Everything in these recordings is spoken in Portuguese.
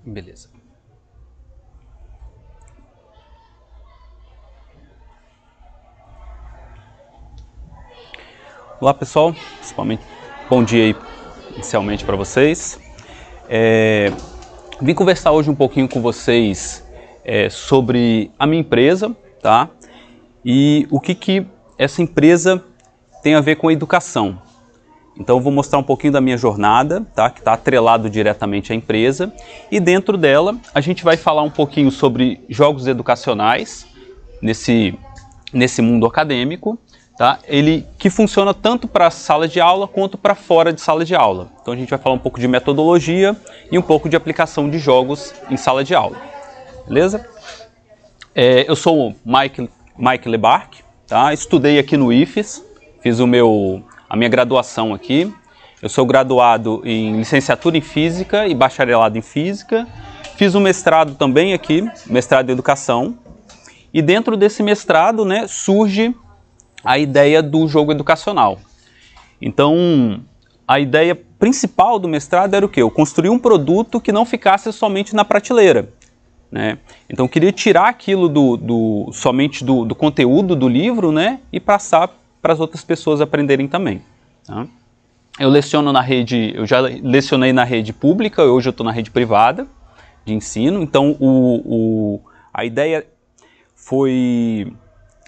Beleza. Olá pessoal, principalmente bom dia aí inicialmente para vocês. Vim conversar hoje um pouquinho com vocês sobre a minha empresa, tá? E o que essa empresa tem a ver com a educação. Então eu vou mostrar um pouquinho da minha jornada, tá? Que está atrelado diretamente à empresa. E dentro dela a gente vai falar um pouquinho sobre jogos educacionais nesse mundo acadêmico. Tá? Ele que funciona tanto para sala de aula quanto para fora de sala de aula. Então a gente vai falar um pouco de metodologia e um pouco de aplicação de jogos em sala de aula. Beleza? Eu sou o Mike Lebarc, tá? Estudei aqui no IFES, fiz a minha graduação aqui. Eu sou graduado em licenciatura em Física e bacharelado em Física. Fiz um mestrado também aqui, mestrado em Educação. E dentro desse mestrado, né, surge a ideia do jogo educacional. Então, a ideia principal do mestrado era o quê? Eu construir um produto que não ficasse somente na prateleira, né? Então, eu queria tirar aquilo somente do conteúdo do livro, né? E passar para as outras pessoas aprenderem também. Tá? Eu leciono na rede, eu já lecionei na rede pública, hoje eu estou na rede privada de ensino. Então, a ideia foi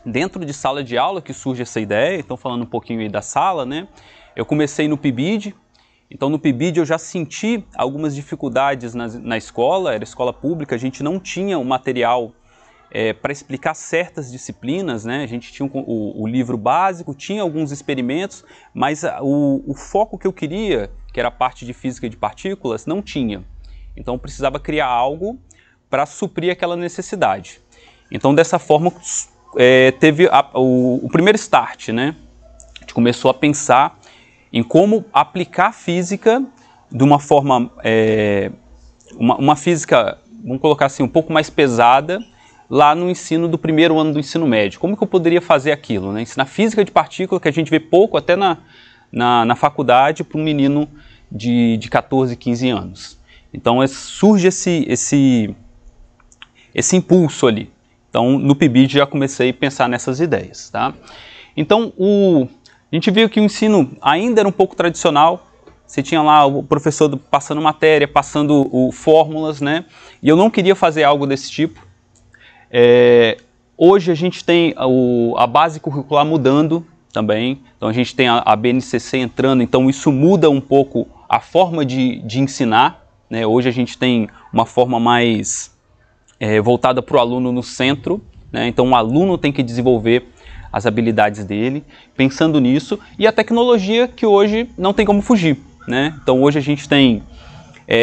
dentro de sala de aula que surge essa ideia. Então falando um pouquinho aí da sala, né? Eu comecei no PIBID, então no PIBID eu já senti algumas dificuldades na escola, era escola pública, a gente não tinha o material para explicar certas disciplinas, né? A gente tinha o livro básico, tinha alguns experimentos, mas o foco que eu queria, que era a parte de física de partículas, não tinha. Então eu precisava criar algo para suprir aquela necessidade. Então dessa forma teve o primeiro start, né? A gente começou a pensar em como aplicar física de uma forma, uma física, vamos colocar assim, um pouco mais pesada, lá no ensino do primeiro ano do ensino médio. Como que eu poderia fazer aquilo, né? Ensinar física de partícula, que a gente vê pouco até na faculdade, para um menino de 14, 15 anos. Então surge esse impulso ali. Então, no PIBID já comecei a pensar nessas ideias, tá? Então, a gente viu que o ensino ainda era um pouco tradicional. Você tinha lá o professor passando matéria, passando fórmulas, né? E eu não queria fazer algo desse tipo. Hoje a gente tem a base curricular mudando também. Então, a gente tem a BNCC entrando, então isso muda um pouco a forma de ensinar, né? Hoje a gente tem uma forma mais voltada para o aluno no centro, né? Então o aluno tem que desenvolver as habilidades dele, pensando nisso, e a tecnologia que hoje não tem como fugir, né? Então hoje a gente tem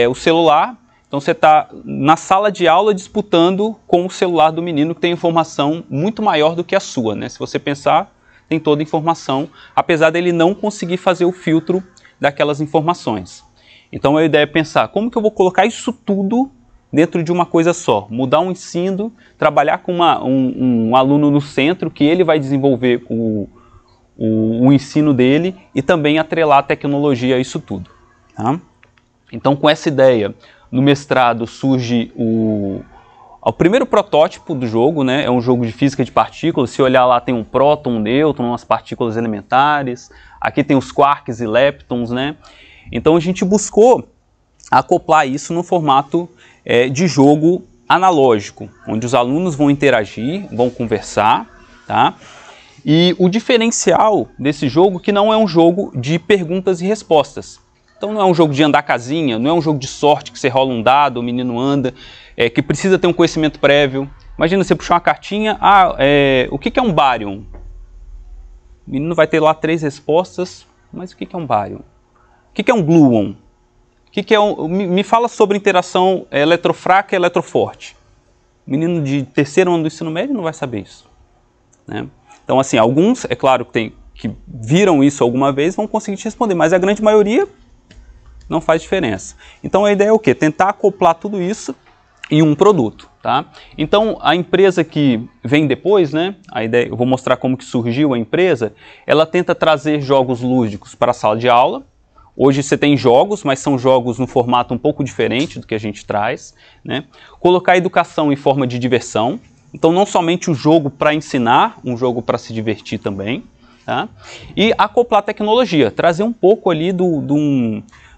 o celular, então você está na sala de aula disputando com o celular do menino que tem informação muito maior do que a sua, né? Se você pensar, tem toda a informação, apesar dele não conseguir fazer o filtro daquelas informações. Então a ideia é pensar, como que eu vou colocar isso tudo dentro de uma coisa só, mudar o ensino, trabalhar com um aluno no centro, que ele vai desenvolver o ensino dele e também atrelar a tecnologia a isso tudo. Tá? Então, com essa ideia, no mestrado surge o primeiro protótipo do jogo, né? É um jogo de física de partículas. Se olhar lá, tem um próton, um nêutron, umas partículas elementares. Aqui tem os quarks e leptons, né? Então, a gente buscou acoplar isso no formato de jogo analógico, onde os alunos vão interagir, vão conversar, tá? E o diferencial desse jogo é que não é um jogo de perguntas e respostas. Então não é um jogo de andar casinha, não é um jogo de sorte que você rola um dado, o menino anda, que precisa ter um conhecimento prévio. Imagina você puxar uma cartinha, o que é um bárion? O menino vai ter lá 3 respostas, mas o que é um bárion? O que é um gluon? Me fala sobre interação eletrofraca e eletroforte. O menino de terceiro ano do ensino médio não vai saber isso, né? Então, assim, alguns, é claro, que viram isso alguma vez, vão conseguir te responder, mas a grande maioria não faz diferença. Então, a ideia é o quê? Tentar acoplar tudo isso em um produto, tá? Então, a empresa que vem depois, né? A ideia, eu vou mostrar como que surgiu a empresa. Ela tenta trazer jogos lúdicos para a sala de aula, Hoje você tem jogos, mas são jogos no formato um pouco diferente do que a gente traz, né? Colocar a educação em forma de diversão, então não somente o jogo para ensinar, um jogo para se divertir também, tá? E acoplar tecnologia, trazer um pouco ali de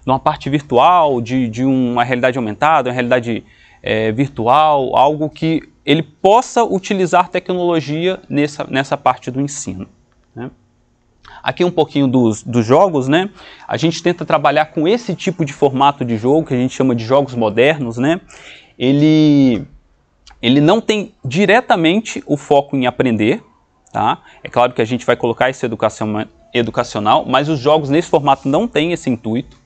uma parte virtual, de uma realidade aumentada, uma realidade virtual, algo que ele possa utilizar tecnologia nessa parte do ensino, né? Aqui um pouquinho dos jogos, né? A gente tenta trabalhar com esse tipo de formato de jogo, que a gente chama de jogos modernos, né? Ele não tem diretamente o foco em aprender, tá? É claro que a gente vai colocar esse educacional, mas os jogos nesse formato não têm esse intuito.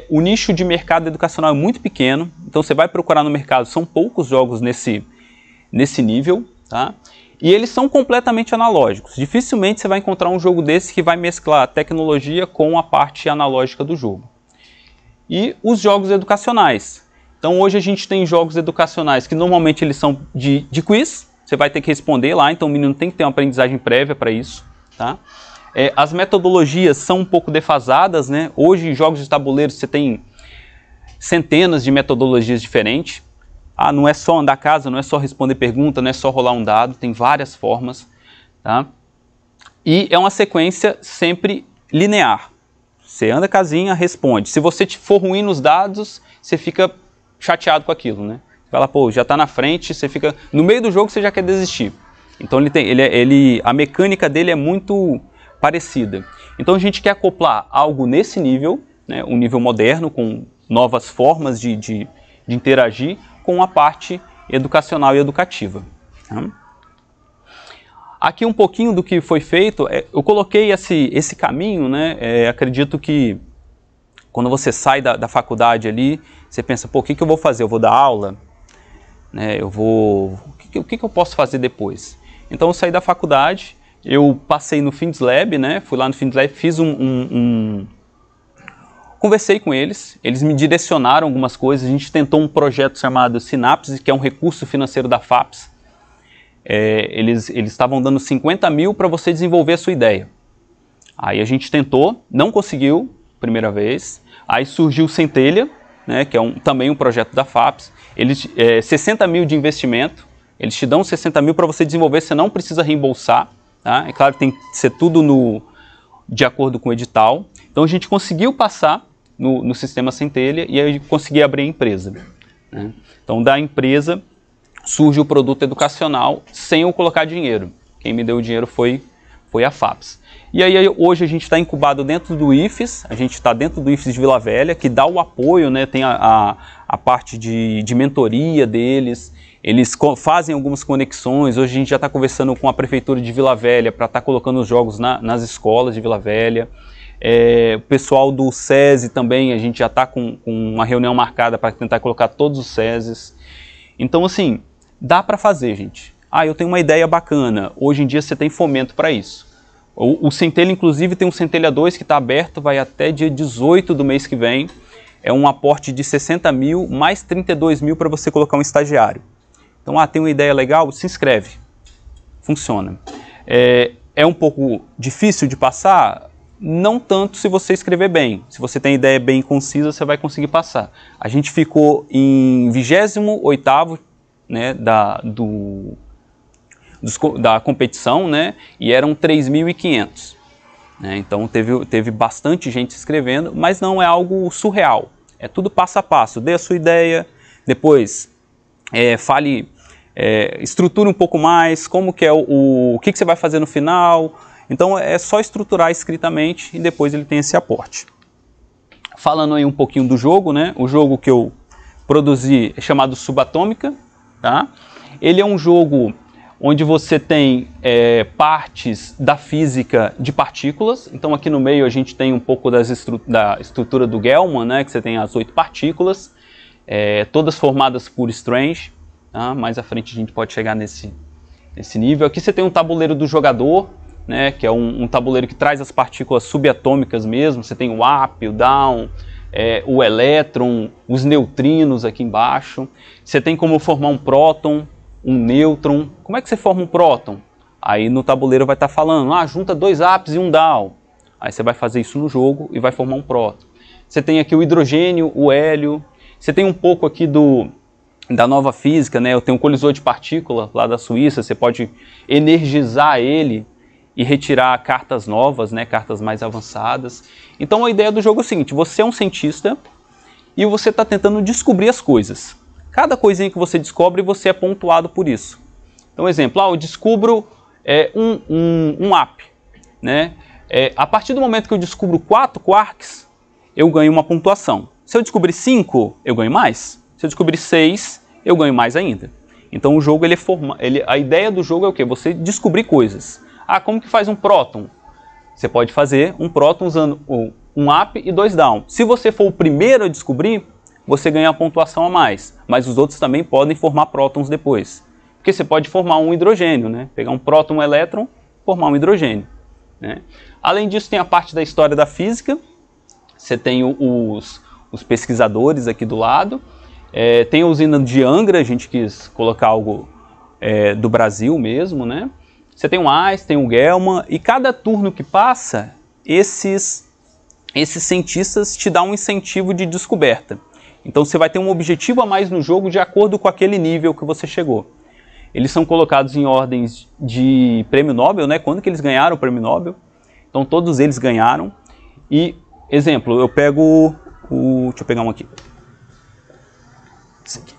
O nicho de mercado educacional é muito pequeno, então você vai procurar no mercado, são poucos jogos nesse nível, tá? E eles são completamente analógicos. Dificilmente você vai encontrar um jogo desse que vai mesclar a tecnologia com a parte analógica do jogo. E os jogos educacionais. Então hoje a gente tem jogos educacionais que normalmente eles são de quiz, você vai ter que responder lá, então o menino tem que ter uma aprendizagem prévia para isso, tá? As metodologias são um pouco defasadas, né? Hoje em jogos de tabuleiro você tem centenas de metodologias diferentes. Não é só andar a casa, não é só responder pergunta, não é só rolar um dado, tem várias formas, tá? E é uma sequência sempre linear. Você anda a casinha, responde. Se você for ruim nos dados, você fica chateado com aquilo, né? Você fala, pô, já está na frente, você fica... No meio do jogo você já quer desistir. Então a mecânica dele é muito parecida. Então a gente quer acoplar algo nesse nível, né, um nível moderno, com novas formas de interagir, com a parte educacional e educativa. Tá? Aqui um pouquinho do que foi feito, eu coloquei esse caminho, né? Acredito que quando você sai da faculdade ali, você pensa, pô, o que eu vou fazer? Eu vou dar aula? Né? O que eu posso fazer depois? Então eu saí da faculdade, eu passei no FindSlab, né? Fui lá no FindSlab, fiz conversei com eles me direcionaram algumas coisas, a gente tentou um projeto chamado Sinapse, que é um recurso financeiro da FAPES. Eles estavam dando 50 mil para você desenvolver a sua ideia. Aí a gente tentou, não conseguiu, primeira vez. Aí surgiu o Centelha, né, que é também um projeto da FAPES. 60 mil de investimento, eles te dão 60 mil para você desenvolver, você não precisa reembolsar. Tá? É claro que tem que ser tudo de acordo com o edital. Então a gente conseguiu passar no sistema Centelha e aí consegui abrir a empresa, né? Então da empresa surge o produto educacional sem eu colocar dinheiro. Quem me deu o dinheiro foi a FAPES. E aí hoje a gente está incubado dentro do IFES, a gente está dentro do IFES de Vila Velha, que dá o apoio, né? Tem a parte de mentoria deles, eles fazem algumas conexões. Hoje a gente já está conversando com a Prefeitura de Vila Velha para estar colocando os jogos nas escolas de Vila Velha. O pessoal do SESI também, a gente já está com uma reunião marcada para tentar colocar todos os SESIs. Então, assim, dá para fazer, gente. Eu tenho uma ideia bacana. Hoje em dia você tem fomento para isso. O Centelha, inclusive, tem um Centelha 2 que está aberto, vai até dia 18 do mês que vem. É um aporte de 60 mil, mais 32 mil para você colocar um estagiário. Então, tem uma ideia legal? Se inscreve. Funciona. É um pouco difícil de passar? Não tanto se você escrever bem. Se você tem ideia bem concisa, você vai conseguir passar. A gente ficou em 28º, né, da competição, né, e eram 3.500. Né, então teve bastante gente se inscrevendo, mas não é algo surreal. É tudo passo a passo. Dê a sua ideia, depois estruture um pouco mais, como que é o que você vai fazer no final. Então é só estruturar escritamente e depois ele tem esse aporte. Falando aí um pouquinho do jogo, né? O jogo que eu produzi é chamado Subatômica, tá? Ele é um jogo onde você tem partes da física de partículas. Então aqui no meio a gente tem um pouco da estrutura do Gell-Mann, né? Que você tem as 8 partículas, todas formadas por Strange. Tá? Mais à frente a gente pode chegar nesse nível. Aqui você tem um tabuleiro do jogador, né, que é um tabuleiro que traz as partículas subatômicas mesmo. Você tem o up, o down, o elétron, os neutrinos aqui embaixo. Você tem como formar um próton, um nêutron. Como é que você forma um próton? Aí no tabuleiro vai estar falando, junta 2 ups e um down. Aí você vai fazer isso no jogo e vai formar um próton. Você tem aqui o hidrogênio, o hélio. Você tem um pouco aqui da nova física, né? Eu tenho um colisor de partícula lá da Suíça. Você pode energizar ele e retirar cartas novas, né? Cartas mais avançadas. Então a ideia do jogo é o seguinte: você é um cientista e você está tentando descobrir as coisas. Cada coisinha que você descobre, você é pontuado por isso. Então, exemplo, eu descubro um app, né? A partir do momento que eu descubro 4 quarks, eu ganho uma pontuação. Se eu descobrir 5, eu ganho mais. Se eu descobrir 6, eu ganho mais ainda. Então o jogo, a ideia do jogo é o quê? Você descobrir coisas. Ah, como que faz um próton? Você pode fazer um próton usando um up e 2 down. Se você for o primeiro a descobrir, você ganha a pontuação a mais. Mas os outros também podem formar prótons depois. Porque você pode formar um hidrogênio, né? Pegar um próton, um elétron, formar um hidrogênio, né? Além disso, tem a parte da história da física. Você tem os pesquisadores aqui do lado. Tem a usina de Angra, a gente quis colocar algo do Brasil mesmo, né? Você tem o Einstein, o Gell-Mann, e cada turno que passa, esses cientistas te dão um incentivo de descoberta. Então você vai ter um objetivo a mais no jogo de acordo com aquele nível que você chegou. Eles são colocados em ordens de prêmio Nobel, né? Quando que eles ganharam o prêmio Nobel? Então todos eles ganharam. E, exemplo, eu pego deixa eu pegar um aqui. Esse aqui.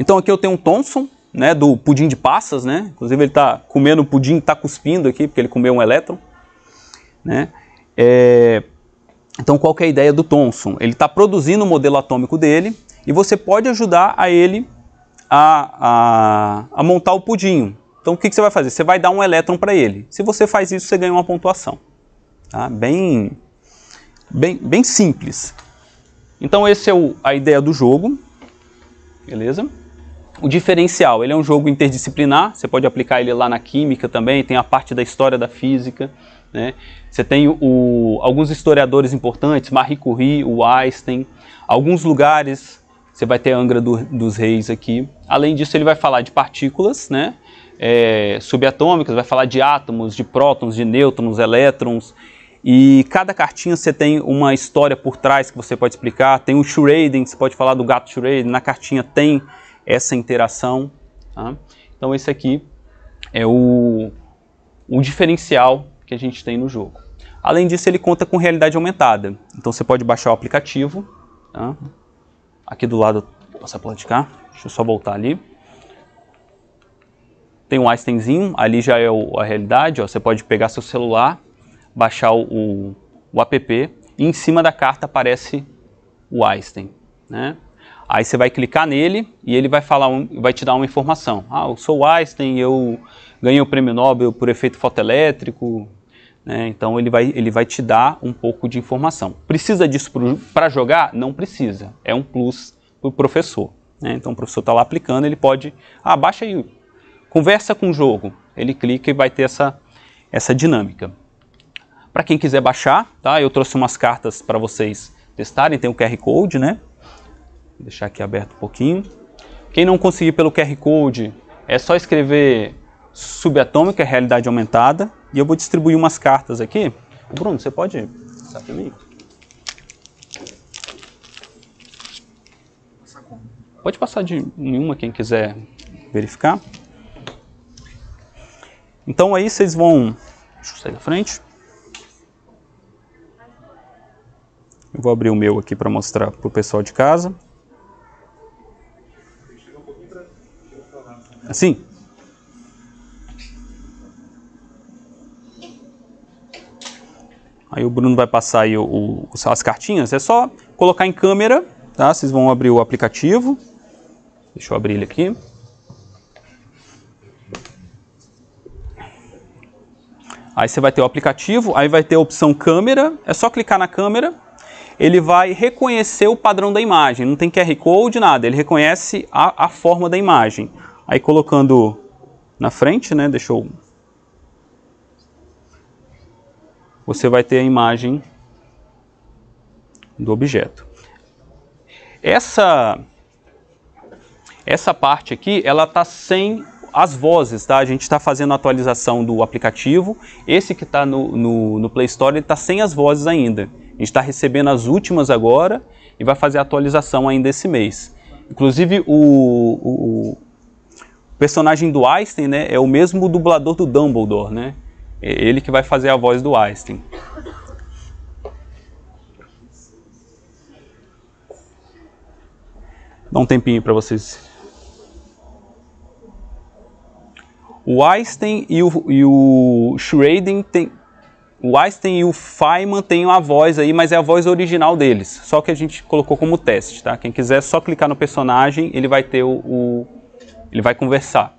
Então aqui eu tenho um Thomson, né, do pudim de passas, né? Inclusive ele está comendo o pudim, está cuspindo aqui, porque ele comeu um elétron, né? Então qual que é a ideia do Thomson? Ele está produzindo o modelo atômico dele e você pode ajudar a ele a montar o pudim. Então o que você vai fazer? Você vai dar um elétron para ele. Se você faz isso, você ganha uma pontuação. Tá? Bem simples. Então essa é a ideia do jogo. Beleza? O diferencial, ele é um jogo interdisciplinar, você pode aplicar ele lá na química também, tem a parte da história da física, né? Você tem alguns historiadores importantes, Marie Curie, o Einstein, alguns lugares, você vai ter a Angra dos Reis aqui. Além disso, ele vai falar de partículas, né? Subatômicas, vai falar de átomos, de prótons, de nêutrons, elétrons, e cada cartinha você tem uma história por trás que você pode explicar. Tem o Schrödinger, você pode falar do gato Schrödinger, na cartinha tem essa interação. Tá? Então esse aqui é o diferencial que a gente tem no jogo. Além disso, ele conta com realidade aumentada. Então você pode baixar o aplicativo. Tá? Aqui do lado, passa para de cá. Deixa eu só voltar ali. Tem um Einsteinzinho, ali já é a realidade. Ó. Você pode pegar seu celular, baixar o app, e em cima da carta aparece o Einstein, né? Aí você vai clicar nele e ele vai te dar uma informação. Ah, eu sou o Einstein, eu ganhei o prêmio Nobel por efeito fotoelétrico, né? Então ele vai te dar um pouco de informação. Precisa disso para jogar? Não precisa. É um plus para o professor, né? Então o professor está lá aplicando, ele pode... Ah, baixa aí, conversa com o jogo. Ele clica e vai ter essa dinâmica. Para quem quiser baixar, tá? Eu trouxe umas cartas para vocês testarem, tem o QR Code, né? Vou deixar aqui aberto um pouquinho. Quem não conseguir pelo QR Code, é só escrever subatômica, realidade aumentada, e eu vou distribuir umas cartas aqui. Bruno, você pode passar para mim? Pode passar de nenhuma, quem quiser verificar. Então aí vocês vão... Deixa eu sair da frente. Eu vou abrir o meu aqui para mostrar para o pessoal de casa. Assim? Aí o Bruno vai passar aí as cartinhas. É só colocar em câmera, tá? Vocês vão abrir o aplicativo. Deixa eu abrir ele aqui. Aí você vai ter o aplicativo, aí vai ter a opção câmera. É só clicar na câmera. Ele vai reconhecer o padrão da imagem. Não tem QR Code, nada. Ele reconhece a forma da imagem. Aí colocando na frente, né? Deixa eu... Você vai ter a imagem do objeto. Essa parte aqui, ela está sem as vozes, tá? A gente está fazendo a atualização do aplicativo. Esse que está no Play Store está sem as vozes ainda. A gente está recebendo as últimas agora e vai fazer a atualização ainda esse mês. Inclusive o personagem do Einstein, né, é o mesmo dublador do Dumbledore, né? É ele que vai fazer a voz do Einstein. Dá um tempinho para vocês. O Einstein e o Schraden tem... O Einstein e o Feynman têm uma voz aí, mas é a voz original deles. Só que a gente colocou como teste, tá? Quem quiser só clicar no personagem, ele vai ter ele vai conversar.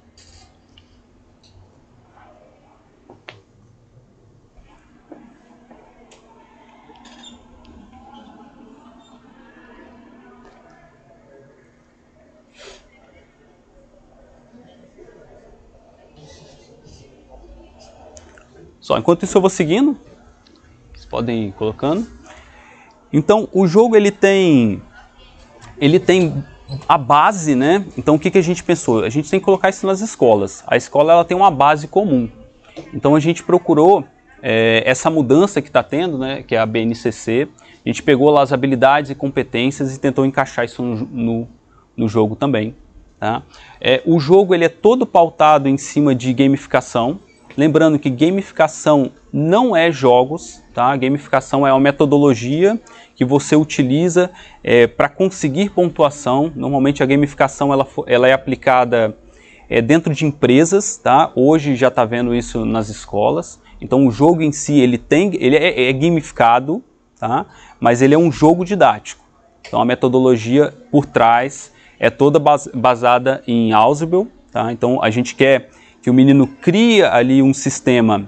Só, enquanto isso eu vou seguindo, vocês podem ir colocando. Então o jogo ele tem a base, né? Então o que a gente pensou? A gente tem que colocar isso nas escolas. A escola ela tem uma base comum. Então a gente procurou essa mudança que está tendo, né? Que é a BNCC. A gente pegou lá as habilidades e competências e tentou encaixar isso no jogo também. Tá? O jogo ele é todo pautado em cima de gamificação. Lembrando que gamificação não é jogos, tá? Gamificação é uma metodologia que você utiliza para conseguir pontuação. Normalmente a gamificação ela é aplicada dentro de empresas, tá? Hoje já está vendo isso nas escolas. Então o jogo em si ele é gamificado, tá? Mas ele é um jogo didático. Então a metodologia por trás é toda baseada em Ausubel, tá? Então a gente quer que o menino cria ali um sistema,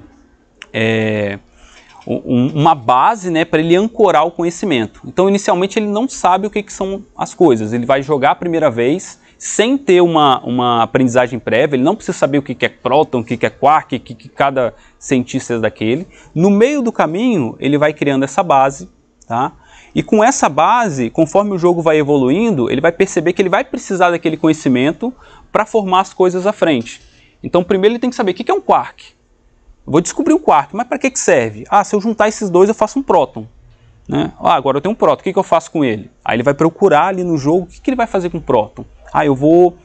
uma base, né, para ele ancorar o conhecimento. Então, inicialmente, ele não sabe o que são as coisas. Ele vai jogar a primeira vez, sem ter uma aprendizagem prévia. Ele não precisa saber o que é próton, o que é quark, o que cada cientista é daquele. No meio do caminho, ele vai criando essa base, tá? E com essa base, conforme o jogo vai evoluindo, ele vai perceber que ele vai precisar daquele conhecimento para formar as coisas à frente. Então, primeiro ele tem que saber o que é um quark. Eu vou descobrir um quark, mas para que serve? Ah, se eu juntar esses dois, eu faço um próton. Né? Ah, agora eu tenho um próton, o que eu faço com ele? Aí ele vai procurar ali no jogo, o que ele vai fazer com o próton? Ah, eu vou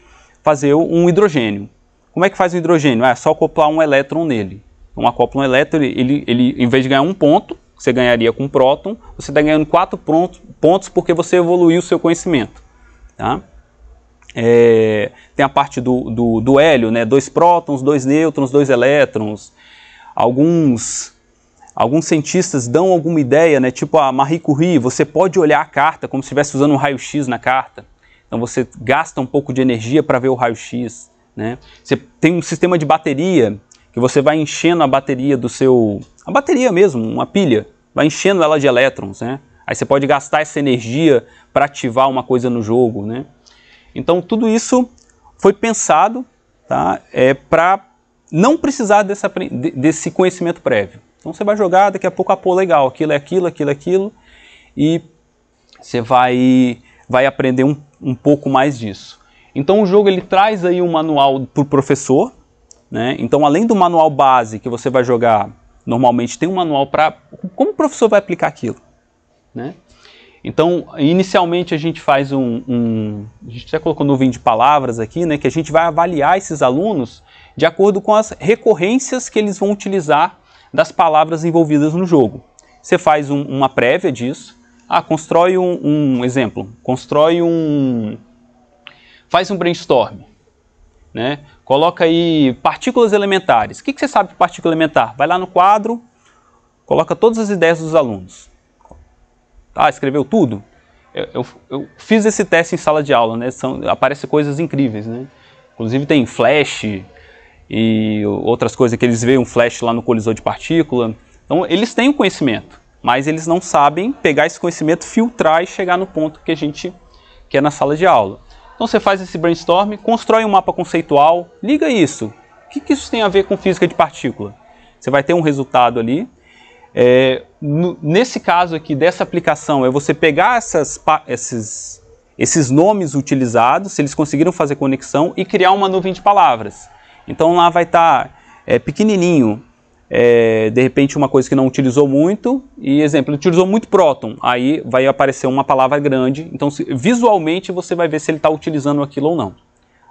fazer um hidrogênio. Como é que faz o hidrogênio? Ah, é só acoplar um elétron nele. Então, acopla um elétron, ele em vez de ganhar um ponto, que você ganharia com um próton, você está ganhando 4 pontos porque você evoluiu o seu conhecimento. Tá? Tem a parte do hélio, né? 2 prótons, 2 nêutrons, 2 elétrons. Alguns cientistas dão alguma ideia, né? Tipo a Marie Curie, você pode olhar a carta como se estivesse usando um raio-x na carta. Então você gasta um pouco de energia para ver o raio-x. Né? Você tem um sistema de bateria, que você vai enchendo a bateria a bateria mesmo, uma pilha, vai enchendo ela de elétrons. Né? Aí você pode gastar essa energia para ativar uma coisa no jogo. Né? Então tudo isso foi pensado, tá, para não precisar desse conhecimento prévio. Então você vai jogar, daqui a pouco, pô, legal, aquilo é aquilo, aquilo é aquilo, e você vai aprender um pouco mais disso. Então o jogo ele traz aí um manual para o professor, né? Então além do manual base que você vai jogar, normalmente tem um manual para como o professor vai aplicar aquilo. Né? Então, inicialmente a gente faz a gente já colocou no 20 palavras aqui, né, que a gente vai avaliar esses alunos de acordo com as recorrências que eles vão utilizar das palavras envolvidas no jogo. Você faz uma prévia disso, constrói um exemplo, faz um brainstorm, né? Coloca aí partículas elementares. O que você sabe de partícula elementar? Vai lá no quadro, coloca todas as ideias dos alunos. Escreveu tudo? Eu fiz esse teste em sala de aula, né? Aparecem coisas incríveis, né? Inclusive tem flash e outras coisas que eles veem um flash lá no colisor de partícula. Então eles têm o conhecimento, mas eles não sabem pegar esse conhecimento, filtrar e chegar no ponto que a gente quer na sala de aula. Então você faz esse brainstorm, constrói um mapa conceitual, liga isso. O que isso tem a ver com física de partícula? Você vai ter um resultado ali. Nesse caso aqui, dessa aplicação, é você pegar esses nomes utilizados, se eles conseguiram fazer conexão, e criar uma nuvem de palavras. Então lá vai estar pequenininho, de repente uma coisa que não utilizou muito, e exemplo, utilizou muito próton, aí vai aparecer uma palavra grande, então visualmente você vai ver se ele está utilizando aquilo ou não.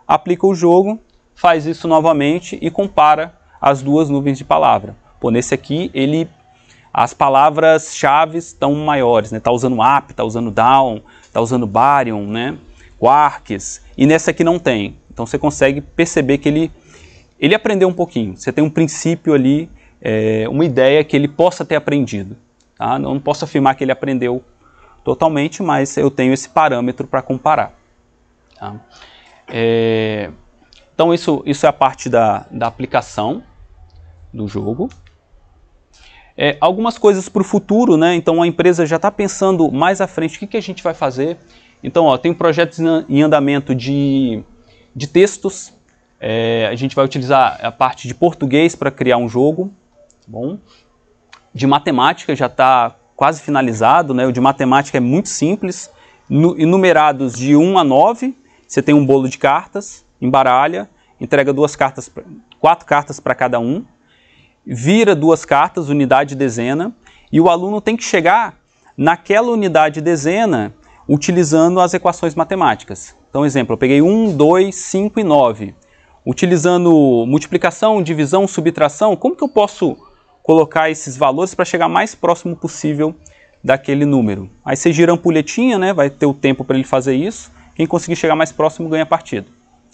Aplica o jogo, faz isso novamente e compara as duas nuvens de palavra. Pô, nesse aqui, as palavras-chave estão maiores, né? Está usando up, está usando down, está usando baryon, né? Quarks, e nessa aqui não tem. Então você consegue perceber que ele aprendeu um pouquinho. Você tem um princípio ali, uma ideia que ele possa ter aprendido. Tá? Não posso afirmar que ele aprendeu totalmente, mas eu tenho esse parâmetro para comparar. Tá? Então isso é a parte da aplicação do jogo. Algumas coisas para o futuro, né? Então a empresa já está pensando mais à frente, o que a gente vai fazer? Então, ó, tem projetos em andamento de textos, a gente vai utilizar a parte de português para criar um jogo, tá bom? De matemática já está quase finalizado, né? O de matemática é muito simples, numerados de 1 a 9, você tem um bolo de cartas, embaralha, entrega 4 cartas para cada um, vira 2 cartas, unidade e dezena, e o aluno tem que chegar naquela unidade e dezena utilizando as equações matemáticas. Então, exemplo, eu peguei 1, 2, 5 e 9. Utilizando multiplicação, divisão, subtração, como que eu posso colocar esses valores para chegar mais próximo possível daquele número? Aí você gira a ampulhetinha, né? Vai ter o tempo para ele fazer isso. Quem conseguir chegar mais próximo ganha a partida.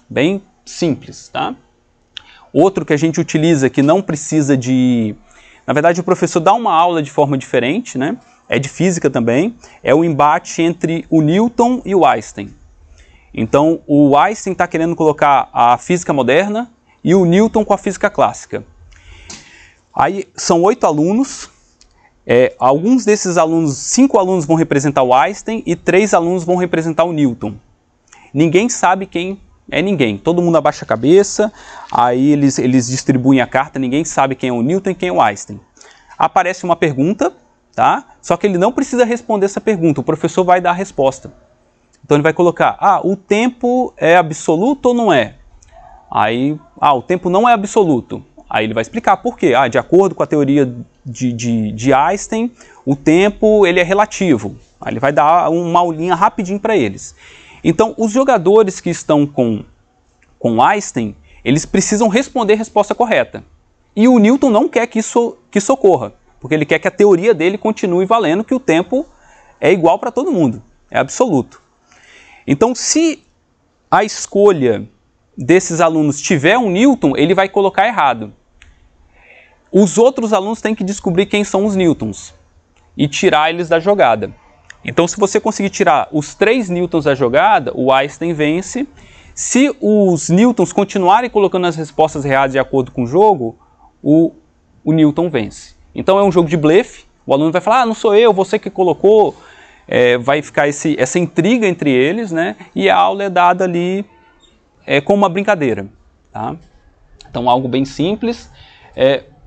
Bem simples, tá? Outro que a gente utiliza que não precisa de... Na verdade, o professor dá uma aula de forma diferente, né? É de física também. É o embate entre o Newton e o Einstein. Então, o Einstein está querendo colocar a física moderna e o Newton com a física clássica. Aí são 8 alunos. Alguns desses alunos, 5 alunos vão representar o Einstein e 3 alunos vão representar o Newton. Ninguém sabe quem é ninguém. Todo mundo abaixa a cabeça, aí eles distribuem a carta, ninguém sabe quem é o Newton e quem é o Einstein. Aparece uma pergunta, tá? Só que ele não precisa responder essa pergunta, o professor vai dar a resposta. Então ele vai colocar, o tempo é absoluto ou não é? Aí, o tempo não é absoluto. Aí ele vai explicar por quê. De acordo com a teoria de Einstein, o tempo ele é relativo. Aí ele vai dar uma aulinha rapidinho para eles. Então, os jogadores que estão com Einstein, eles precisam responder a resposta correta. E o Newton não quer que isso ocorra, porque ele quer que a teoria dele continue valendo, que o tempo é igual para todo mundo, é absoluto. Então, se a escolha desses alunos tiver um Newton, ele vai colocar errado. Os outros alunos têm que descobrir quem são os Newtons e tirar eles da jogada. Então, se você conseguir tirar os 3 Newtons da jogada, o Einstein vence. Se os Newtons continuarem colocando as respostas reais de acordo com o jogo, o Newton vence. Então, é um jogo de blefe. O aluno vai falar, não sou eu, você que colocou. Vai ficar essa intriga entre eles, né? E a aula é dada ali como uma brincadeira. Tá? Então, algo bem simples.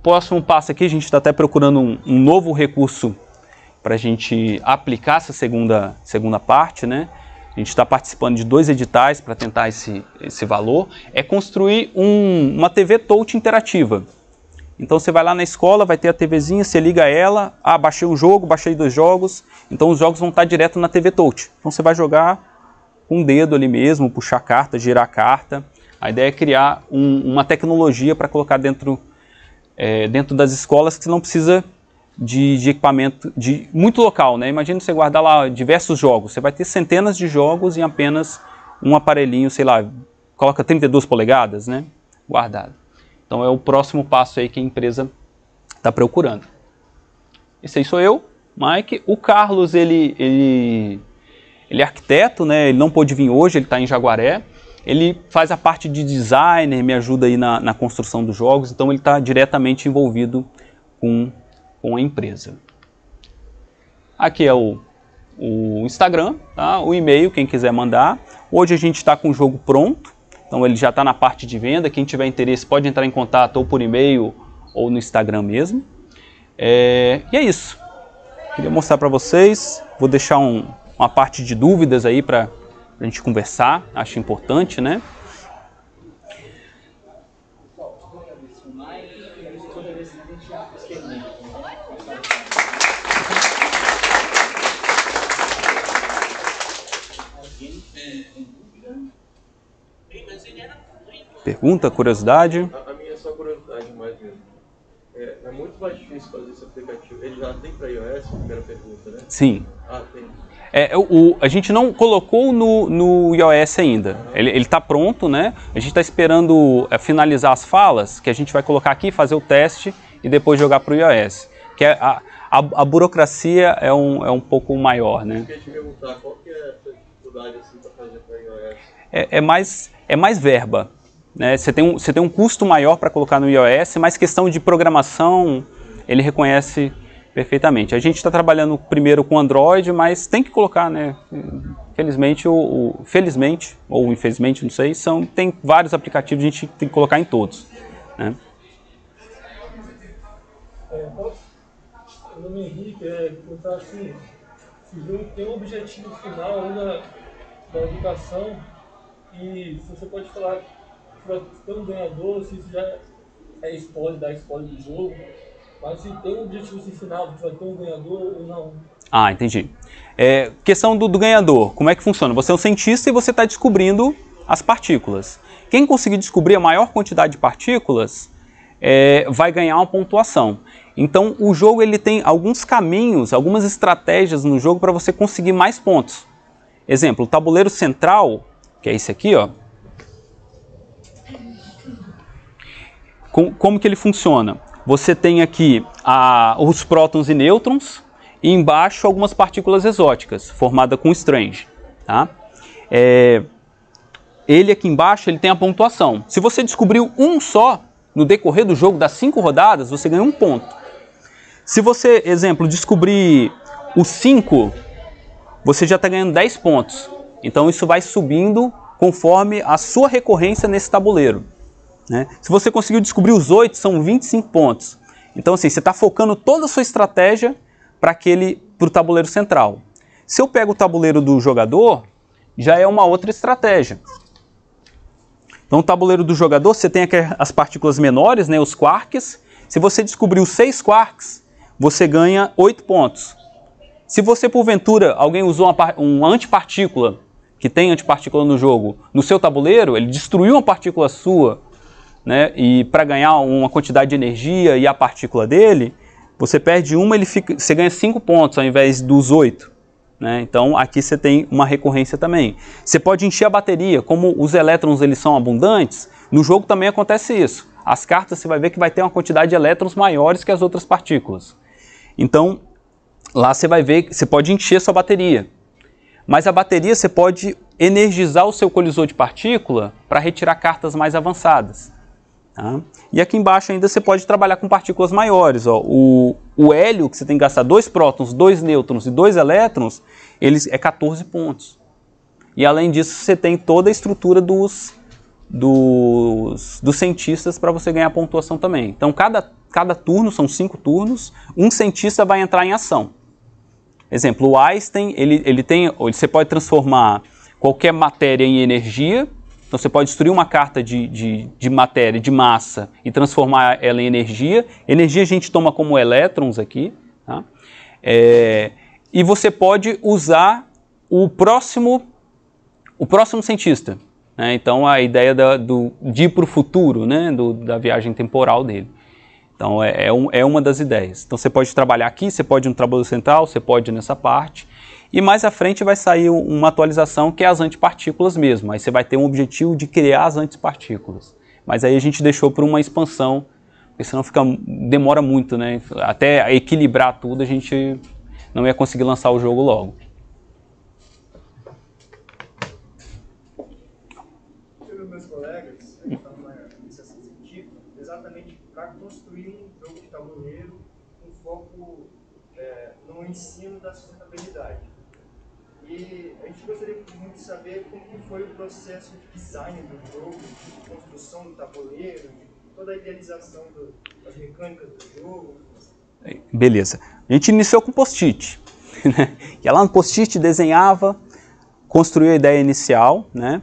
Próximo passo aqui, a gente está até procurando um novo recurso para a gente aplicar essa segunda parte, né? A gente está participando de 2 editais para tentar esse valor. É construir uma TV touch interativa. Então você vai lá na escola, vai ter a TVzinha, você liga ela, baixei um jogo, baixei 2 jogos, então os jogos vão estar direto na TV touch. Então você vai jogar com o dedo ali mesmo, puxar a carta, girar a carta. A ideia é criar uma tecnologia para colocar dentro das escolas que você não precisa de equipamento muito local, né? Imagina você guardar lá diversos jogos, você vai ter centenas de jogos em apenas um aparelhinho, sei lá, coloca 32 polegadas, né? Guardado. Então é o próximo passo aí que a empresa está procurando. Esse aí sou eu, Mike. O Carlos, ele é arquiteto, né? Ele não pôde vir hoje, ele está em Jaguaré. Ele faz a parte de designer, me ajuda aí na construção dos jogos, então ele está diretamente envolvido com a empresa. Aqui é o Instagram, tá? O e-mail, quem quiser mandar. Hoje a gente está com o jogo pronto, então ele já está na parte de venda. Quem tiver interesse pode entrar em contato ou por e-mail ou no Instagram mesmo. E é isso. Queria mostrar para vocês. Vou deixar uma parte de dúvidas aí para a gente conversar. Acho importante, né? pergunta, curiosidade? A minha é só curiosidade mais mesmo. É muito mais difícil fazer esse aplicativo. Ele já tem para iOS, primeira pergunta, né? Sim. Ah, tem. A gente não colocou no iOS ainda. Ele está pronto, né? A gente está esperando finalizar as falas, que a gente vai colocar aqui, fazer o teste e depois jogar para o iOS. Que a burocracia é um pouco maior, né? Eu queria te perguntar, qual que é essa dificuldade assim, para fazer para iOS? É mais verba. Né? Você tem um custo maior para colocar no iOS, mas questão de programação ele reconhece perfeitamente. A gente está trabalhando primeiro com Android, mas tem que colocar, né? Felizmente ou infelizmente, não sei, tem vários aplicativos, a gente tem que colocar em todos. Né? Meu nome é Henrique, perguntar assim, se o jogo tem um objetivo final ainda da educação e se você pode falar se vai ter um ganhador, se isso já é spoiler, dá spoiler do jogo, mas se tem um objetivo final, se vai ter um ganhador ou não. Ah, entendi. Questão do ganhador, como é que funciona? Você é um cientista e você está descobrindo as partículas. Quem conseguir descobrir a maior quantidade de partículas vai ganhar uma pontuação. Então o jogo ele tem alguns caminhos, algumas estratégias no jogo para você conseguir mais pontos. Exemplo, o tabuleiro central, que é esse aqui, ó. Como que ele funciona? Você tem aqui os prótons e nêutrons e embaixo algumas partículas exóticas, formadas com strange. Tá? Ele aqui embaixo ele tem a pontuação. Se você descobriu um só, no decorrer do jogo das 5 rodadas, você ganha 1 ponto. Se você, exemplo, descobrir os 5, você já está ganhando 10 pontos. Então isso vai subindo conforme a sua recorrência nesse tabuleiro. Né? Se você conseguiu descobrir os 8, são 25 pontos. Então assim, você está focando toda a sua estratégia para o tabuleiro central. Se eu pego o tabuleiro do jogador, já é uma outra estratégia. Então o tabuleiro do jogador, você tem aqui as partículas menores, né, os quarks. Se você descobriu 6 quarks, você ganha 8 pontos. Se você, porventura, alguém usou uma antipartícula, que tem antipartícula no jogo, no seu tabuleiro, ele destruiu uma partícula sua, né, e para ganhar uma quantidade de energia e a partícula dele, você perde uma, você ganha 5 pontos ao invés dos 8. Né? Então aqui você tem uma recorrência também. Você pode encher a bateria, como os elétrons eles são abundantes, no jogo também acontece isso. As cartas você vai ver que vai ter uma quantidade de elétrons maiores que as outras partículas. Então lá você vai ver que você pode encher sua bateria. Mas a bateria você pode energizar o seu colisor de partícula para retirar cartas mais avançadas. Tá? E aqui embaixo ainda você pode trabalhar com partículas maiores. Ó. O hélio, que você tem que gastar 2 prótons, 2 nêutrons e 2 elétrons, é 14 pontos. E além disso você tem toda a estrutura dos cientistas para você ganhar pontuação também. Então cada turno, são 5 turnos, um cientista vai entrar em ação. Exemplo, o Einstein, você pode transformar qualquer matéria em energia. Então você pode destruir uma carta de matéria, de massa, e transformar ela em energia. Energia a gente toma como elétrons aqui. Tá? E você pode usar o próximo cientista. Né? Então a ideia de ir para o futuro, né? Da viagem temporal dele. Então é uma das ideias. Então você pode trabalhar aqui, você pode ir no tabuleiro central, você pode ir nessa parte. E mais à frente vai sair uma atualização que é as antipartículas mesmo. Aí você vai ter um objetivo de criar as antipartículas. Mas aí a gente deixou para uma expansão, porque senão demora muito, né? Até equilibrar tudo a gente não ia conseguir lançar o jogo logo. Eu e meus colegas, a gente está numa iniciação científica exatamente para construir um jogo de tabuleiro com foco no ensino da sustentabilidade. E a gente gostaria muito de saber como foi o processo de design do jogo, de construção do tabuleiro, de toda a idealização das mecânicas do jogo. Beleza. A gente iniciou com post-it. Né? Ia lá no post-it, desenhava, construiu a ideia inicial, né?